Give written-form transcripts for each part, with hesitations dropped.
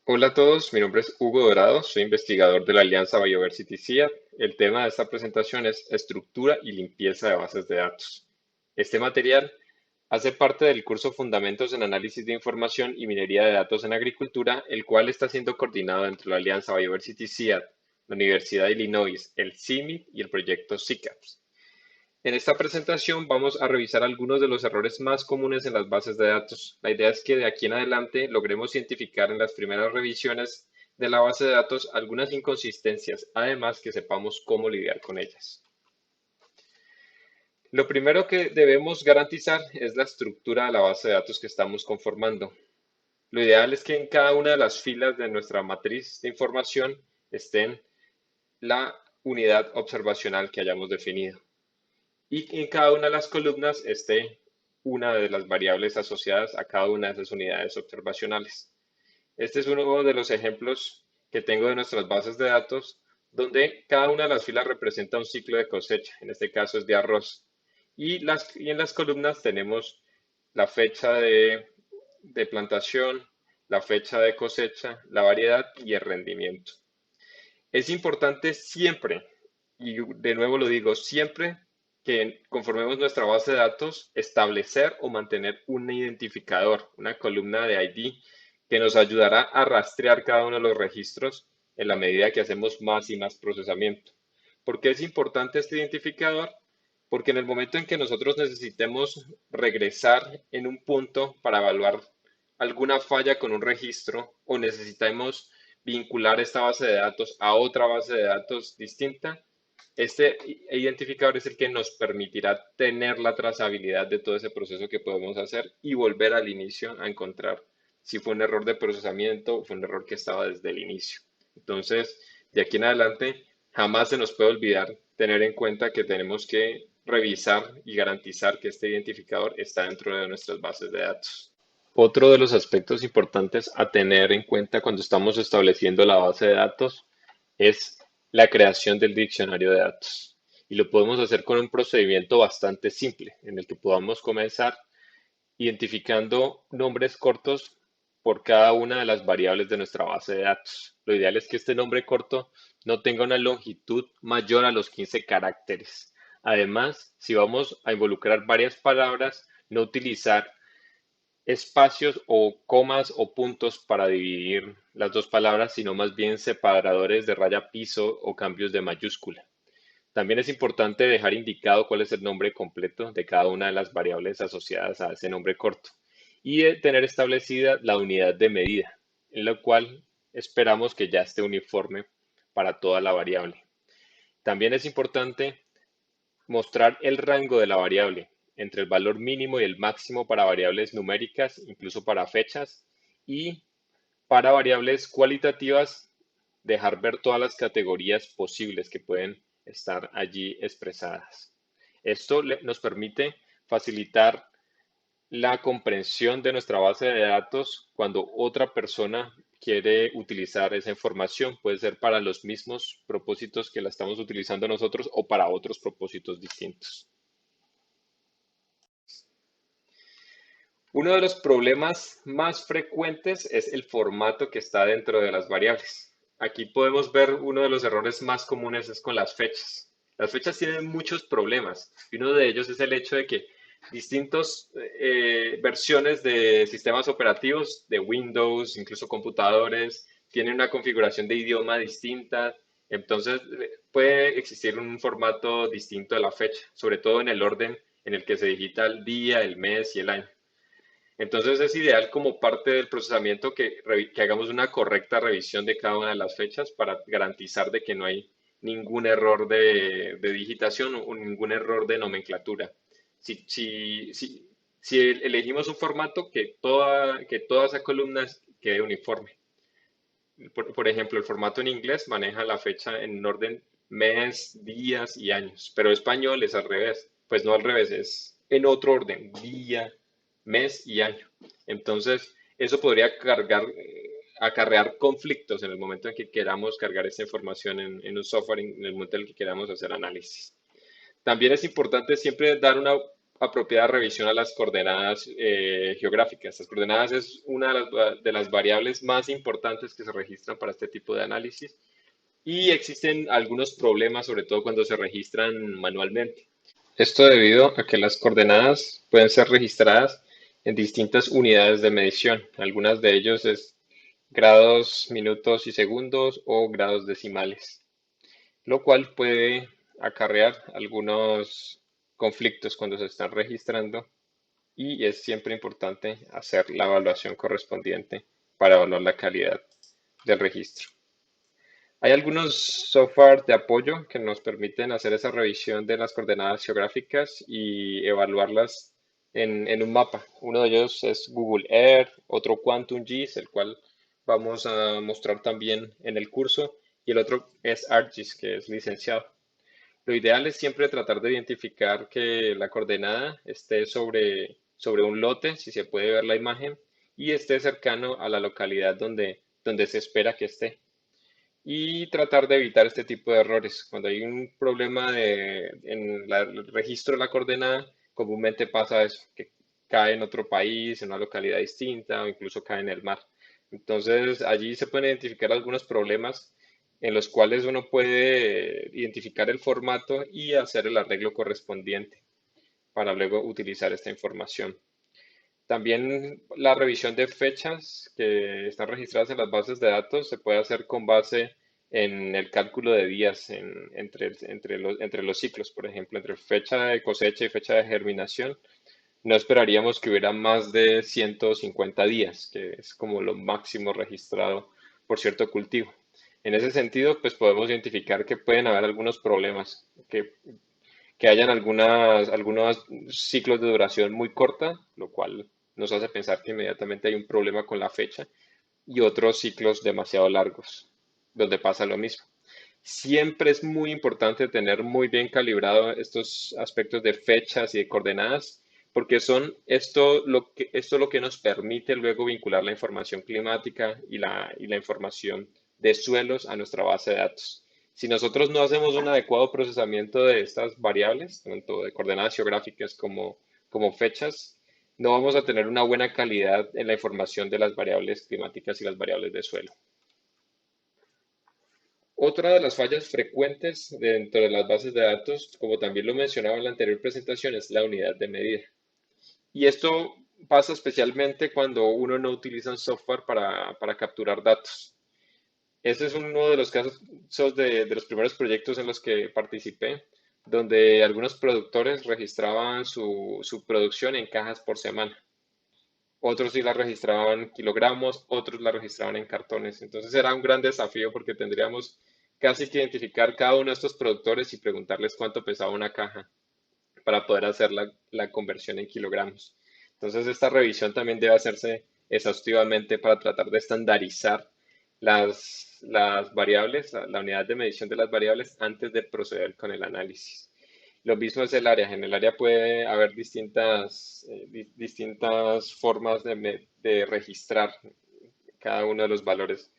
Hola a todos, mi nombre es Hugo Dorado, soy investigador de la Alianza Bioversity CIA. El tema de esta presentación es estructura y limpieza de bases de datos. Este material hace parte del curso Fundamentos en Análisis de Información y Minería de Datos en Agricultura, el cual está siendo coordinado entre la Alianza Bioversity CIA, la Universidad de Illinois, el CIMI y el proyecto SICAPS. En esta presentación vamos a revisar algunos de los errores más comunes en las bases de datos. La idea es que de aquí en adelante logremos identificar en las primeras revisiones de la base de datos algunas inconsistencias, además que sepamos cómo lidiar con ellas. Lo primero que debemos garantizar es la estructura de la base de datos que estamos conformando. Lo ideal es que en cada una de las filas de nuestra matriz de información estén la unidad observacional que hayamos definido, y en cada una de las columnas esté una de las variables asociadas a cada una de esas unidades observacionales. Este es uno de los ejemplos que tengo de nuestras bases de datos, donde cada una de las filas representa un ciclo de cosecha, en este caso es de arroz, y en las columnas tenemos la fecha de plantación, la fecha de cosecha, la variedad y el rendimiento. Es importante siempre, y de nuevo lo digo, siempre que conformemos nuestra base de datos, establecer o mantener un identificador, una columna de ID que nos ayudará a rastrear cada uno de los registros en la medida que hacemos más y más procesamiento. ¿Por qué es importante este identificador? Porque en el momento en que nosotros necesitemos regresar en un punto para evaluar alguna falla con un registro o necesitemos vincular esta base de datos a otra base de datos distinta, este identificador es el que nos permitirá tener la trazabilidad de todo ese proceso que podemos hacer y volver al inicio a encontrar si fue un error de procesamiento o fue un error que estaba desde el inicio. Entonces, de aquí en adelante, jamás se nos puede olvidar tener en cuenta que tenemos que revisar y garantizar que este identificador está dentro de nuestras bases de datos. Otro de los aspectos importantes a tener en cuenta cuando estamos estableciendo la base de datos es la creación del diccionario de datos. Y lo podemos hacer con un procedimiento bastante simple, en el que podamos comenzar identificando nombres cortos por cada una de las variables de nuestra base de datos. Lo ideal es que este nombre corto no tenga una longitud mayor a los 15 caracteres. Además, si vamos a involucrar varias palabras, no utilizar espacios o comas o puntos para dividir las dos palabras, sino más bien separadores de raya piso o cambios de mayúscula. También es importante dejar indicado cuál es el nombre completo de cada una de las variables asociadas a ese nombre corto y de tener establecida la unidad de medida, en la cual esperamos que ya esté uniforme para toda la variable. También es importante mostrar el rango de la variable entre el valor mínimo y el máximo para variables numéricas, incluso para fechas, y para variables cualitativas, dejar ver todas las categorías posibles que pueden estar allí expresadas. Esto nos permite facilitar la comprensión de nuestra base de datos cuando otra persona quiere utilizar esa información. Puede ser para los mismos propósitos que la estamos utilizando nosotros o para otros propósitos distintos. Uno de los problemas más frecuentes es el formato que está dentro de las variables. Aquí podemos ver uno de los errores más comunes es con las fechas. Las fechas tienen muchos problemas y uno de ellos es el hecho de que distintas versiones de sistemas operativos, de Windows, incluso computadores, tienen una configuración de idioma distinta. Entonces puede existir un formato distinto de la fecha, sobre todo en el orden en el que se digita el día, el mes y el año. Entonces es ideal como parte del procesamiento que hagamos una correcta revisión de cada una de las fechas para garantizar de que no hay ningún error de digitación o ningún error de nomenclatura. Si elegimos un formato que toda esa columna quede uniforme. Por ejemplo, el formato en inglés maneja la fecha en orden mes, días y años, pero español es al revés. Pues no al revés, es en otro orden, día, mes y año. Entonces, eso podría acarrear conflictos en el momento en que queramos cargar esta información en un software, en el momento en el que queramos hacer análisis. También es importante siempre dar una apropiada revisión a las coordenadas geográficas. Las coordenadas es una de las variables más importantes que se registran para este tipo de análisis y existen algunos problemas, sobre todo cuando se registran manualmente. Esto debido a que las coordenadas pueden ser registradas en distintas unidades de medición. Algunas de ellos es grados, minutos y segundos o grados decimales, lo cual puede acarrear algunos conflictos cuando se están registrando y es siempre importante hacer la evaluación correspondiente para evaluar la calidad del registro. Hay algunos software de apoyo que nos permiten hacer esa revisión de las coordenadas geográficas y evaluarlas en un mapa. Uno de ellos es Google Earth, otro QuantumGIS, el cual vamos a mostrar también en el curso, y el otro es ArcGIS, que es licenciado. Lo ideal es siempre tratar de identificar que la coordenada esté sobre un lote, si se puede ver la imagen, y esté cercano a la localidad donde se espera que esté y tratar de evitar este tipo de errores. Cuando hay un problema en el registro de la coordenada, comúnmente pasa eso, que cae en otro país, en una localidad distinta o incluso cae en el mar. Entonces, allí se pueden identificar algunos problemas en los cuales uno puede identificar el formato y hacer el arreglo correspondiente para luego utilizar esta información. También la revisión de fechas que están registradas en las bases de datos se puede hacer con base en el cálculo de días entre los ciclos, por ejemplo, entre fecha de cosecha y fecha de germinación. No esperaríamos que hubiera más de 150 días, que es como lo máximo registrado por cierto cultivo. En ese sentido, pues podemos identificar que pueden haber algunos problemas, que hayan algunos ciclos de duración muy corta, lo cual nos hace pensar que inmediatamente hay un problema con la fecha, y otros ciclos demasiado largos, donde pasa lo mismo. Siempre es muy importante tener muy bien calibrado estos aspectos de fechas y de coordenadas, porque son esto lo que nos permite luego vincular la información climática y la información de suelos a nuestra base de datos. Si nosotros no hacemos un adecuado procesamiento de estas variables, tanto de coordenadas geográficas como fechas, no vamos a tener una buena calidad en la información de las variables climáticas y las variables de suelo. Otra de las fallas frecuentes dentro de las bases de datos, como también lo mencionaba en la anterior presentación, es la unidad de medida. Y esto pasa especialmente cuando uno no utiliza un software para capturar datos. Ese es uno de los casos de los primeros proyectos en los que participé, donde algunos productores registraban su producción en cajas por semana. Otros sí la registraban en kilogramos, otros la registraban en cartones. Entonces era un gran desafío porque tendríamos casi que identificar cada uno de estos productores y preguntarles cuánto pesaba una caja para poder hacer la conversión en kilogramos. Entonces esta revisión también debe hacerse exhaustivamente para tratar de estandarizar las variables, la unidad de medición de las variables antes de proceder con el análisis. Lo mismo es el área. En el área puede haber distintas formas de registrar cada uno de los valores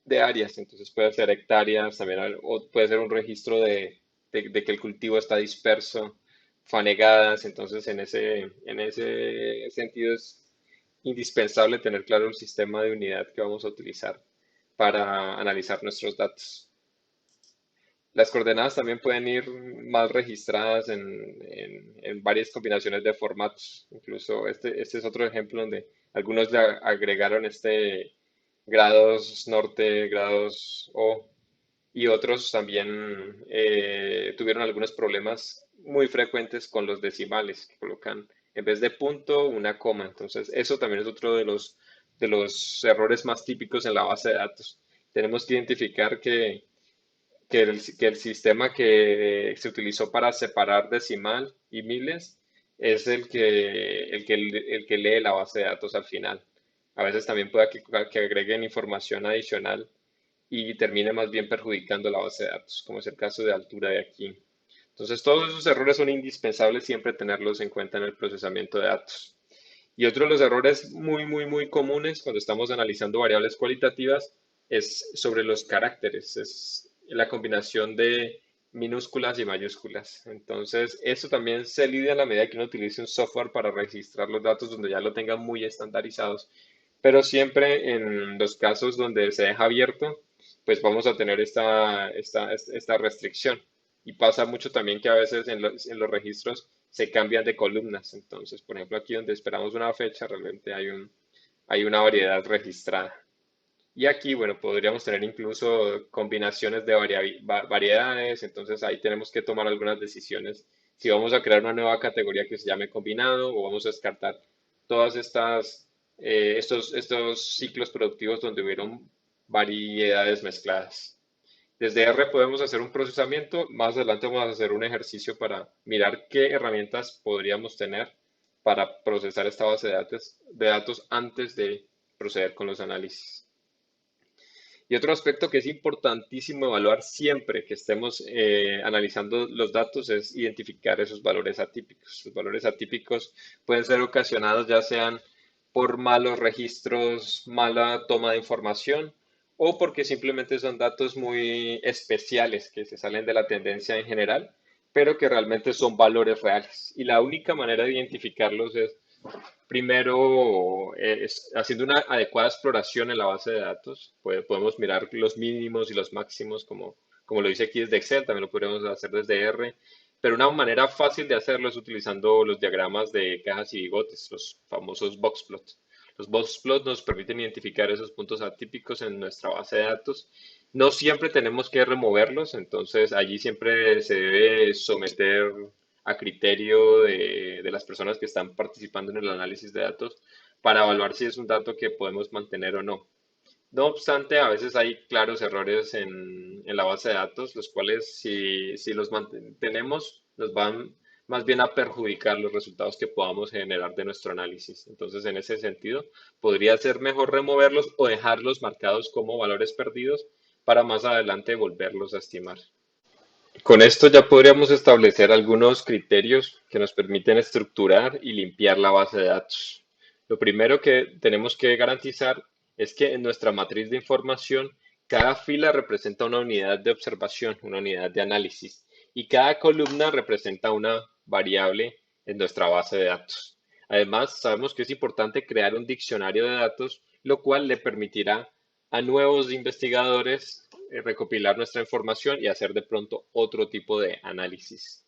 de áreas. Entonces puede ser hectáreas, también o puede ser un registro de que el cultivo está disperso, fanegadas. Entonces en ese sentido es indispensable tener claro el sistema de unidad que vamos a utilizar para analizar nuestros datos. Las coordenadas también pueden ir mal registradas en varias combinaciones de formatos. Incluso este es otro ejemplo donde algunos le agregaron grados norte, grados O, y otros también tuvieron algunos problemas muy frecuentes con los decimales, que colocan en vez de punto una coma. Entonces, eso también es otro de los errores más típicos en la base de datos. Tenemos que identificar que el sistema que se utilizó para separar decimal y miles es el que lee la base de datos al final. A veces también puede que agreguen información adicional y termine más bien perjudicando la base de datos, como es el caso de altura de aquí. Entonces, todos esos errores son indispensables siempre tenerlos en cuenta en el procesamiento de datos. Y otro de los errores muy, muy, muy comunes cuando estamos analizando variables cualitativas es sobre los caracteres, es la combinación de minúsculas y mayúsculas. Entonces, eso también se lidia a la medida que uno utilice un software para registrar los datos donde ya lo tenga muy estandarizados. Pero siempre en los casos donde se deja abierto, pues vamos a tener esta restricción. Y pasa mucho también que a veces en los registros se cambian de columnas. Entonces, por ejemplo, aquí donde esperamos una fecha, realmente hay una variedad registrada. Y aquí, bueno, podríamos tener incluso combinaciones de variedades, entonces ahí tenemos que tomar algunas decisiones. Si vamos a crear una nueva categoría que se llame combinado o vamos a descartar todas estos ciclos productivos donde hubieron variedades mezcladas. Desde R podemos hacer un procesamiento, más adelante vamos a hacer un ejercicio para mirar qué herramientas podríamos tener para procesar esta base de datos antes de proceder con los análisis. Y otro aspecto que es importantísimo evaluar siempre que estemos analizando los datos es identificar esos valores atípicos. Los valores atípicos pueden ser ocasionados ya sean por malos registros, mala toma de información o porque simplemente son datos muy especiales que se salen de la tendencia en general, pero que realmente son valores reales. Y la única manera de identificarlos es primero, haciendo una adecuada exploración en la base de datos, podemos mirar los mínimos y los máximos, como lo dice aquí desde Excel, también lo podemos hacer desde R, pero una manera fácil de hacerlo es utilizando los diagramas de cajas y bigotes, los famosos box plots. Los box plots nos permiten identificar esos puntos atípicos en nuestra base de datos. No siempre tenemos que removerlos, entonces allí siempre se debe someter a criterio de las personas que están participando en el análisis de datos para evaluar si es un dato que podemos mantener o no. No obstante, a veces hay claros errores en la base de datos, los cuales si los mantenemos nos van más bien a perjudicar los resultados que podamos generar de nuestro análisis. Entonces, en ese sentido, podría ser mejor removerlos o dejarlos marcados como valores perdidos para más adelante volverlos a estimar. Con esto ya podríamos establecer algunos criterios que nos permiten estructurar y limpiar la base de datos. Lo primero que tenemos que garantizar es que en nuestra matriz de información cada fila representa una unidad de observación, una unidad de análisis, y cada columna representa una variable en nuestra base de datos. Además, sabemos que es importante crear un diccionario de datos, lo cual le permitirá a nuevos investigadores recopilar nuestra información y hacer de pronto otro tipo de análisis.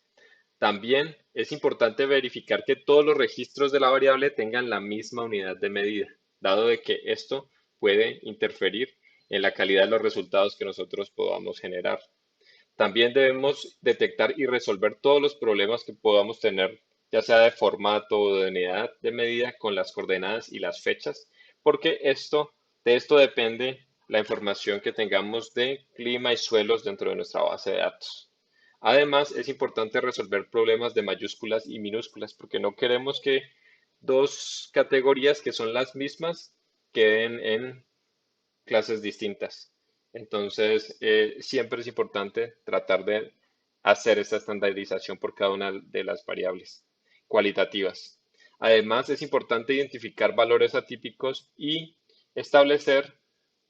También es importante verificar que todos los registros de la variable tengan la misma unidad de medida, dado de que esto puede interferir en la calidad de los resultados que nosotros podamos generar. También debemos detectar y resolver todos los problemas que podamos tener, ya sea de formato o de unidad de medida, con las coordenadas y las fechas, porque de esto depende la información que tengamos de clima y suelos dentro de nuestra base de datos. Además, es importante resolver problemas de mayúsculas y minúsculas, porque no queremos que dos categorías que son las mismas queden en clases distintas. Entonces, siempre es importante tratar de hacer esta estandarización por cada una de las variables cualitativas. Además, es importante identificar valores atípicos y establecer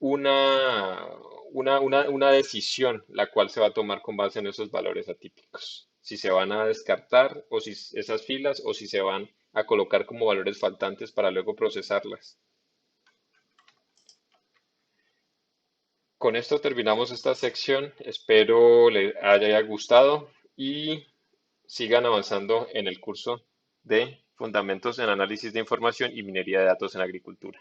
una, una decisión, la cual se va a tomar con base en esos valores atípicos. Si se van a descartar o si esas filas o si se van a colocar como valores faltantes para luego procesarlas. Con esto terminamos esta sección. Espero les haya gustado y sigan avanzando en el curso de Fundamentos en Análisis de Información y Minería de Datos en Agricultura.